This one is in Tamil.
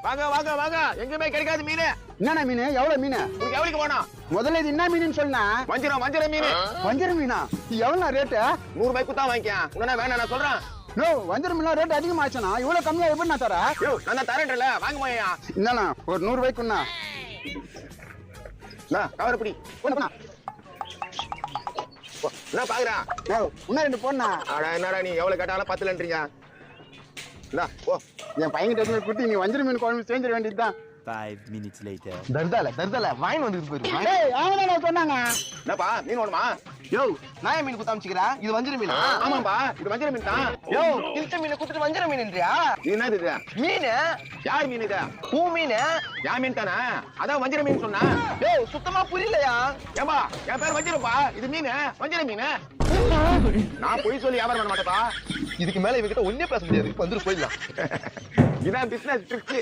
வாங்க வாங்க வாங்க, எங்கேயுமே கிடைக்காது மீன். என்னண்ணா மீன்? எவ்வளவு மீன்? உங்களுக்கு எவ்வளவுக்கு வேணும்? முதல்ல இது என்ன மீன் சொல்லுண்ணா? வஞ்சிரம் வஞ்சிரம் மீன். வஞ்சரம் மீனா? எவ்வளோ ரேட்டு? 100 ரூபாய்க்கு தான் வாங்கிக்க. உடனே வேணாம் நான் சொல்றேன். நோ, வஞ்சரம் மீன் ரேட் அதிகமாச்சுண்ணா. இவ்வளவு கம்மியா எப்படி நான் தரேன்? யோ, நான் தான் தரேன்ல, வாங்க போய்யா. என்னண்ணா ஒரு 100 ரூபாய்க்குண்ணா? கவர் பிடி. என்ன பாக்குறா? இன்னும் 2 போண்ணா. என்னடா நீ எவ்வளவு கேட்டாலும் 10லன்றீங்க. ஓ, என் பையன்கிட்ட குட்டி நீ வஞ்சரம் மீன் குழம்பு செஞ்சிட வேண்டியதுதான். 5 minutes later. தர்தல வாயின் வந்து போயிருக்கு. ஏய், அவங்க சொன்னாங்க. என்னப்பா மீன் வேணுமா? யோ, நான் மீன் குத்த அமைச்சுக்கிறேன். இது வஞ்சர மீனா? ஆமாப்பா, இது வஞ்சிர மீன் தான். யோ, கிழிச்ச மீன் குத்துட்டு வஞ்சர மீன்ன்றியா? இது என்னது இது? மீன்? யார் மீன் இது? பூ மீன்? யா மீன் தானே? அதான் வஞ்சிர மீன் சொன்னா. யோ, சுத்தமா புரியலையா? ஏம்பா, என் பேர் வஞ்சிரப்பா. இது மீன், வஞ்சிர மீன். நான் பொய் சொல்லி வியாபாரம் பண்ண மாட்டேப்பா. இதுக்கு மேல இவகிட்ட ஒண்ணே பேச முடியாது. வந்துட்டு போயிடலாம். இதான் பிசினஸ் ட்ரிக்ஸ்.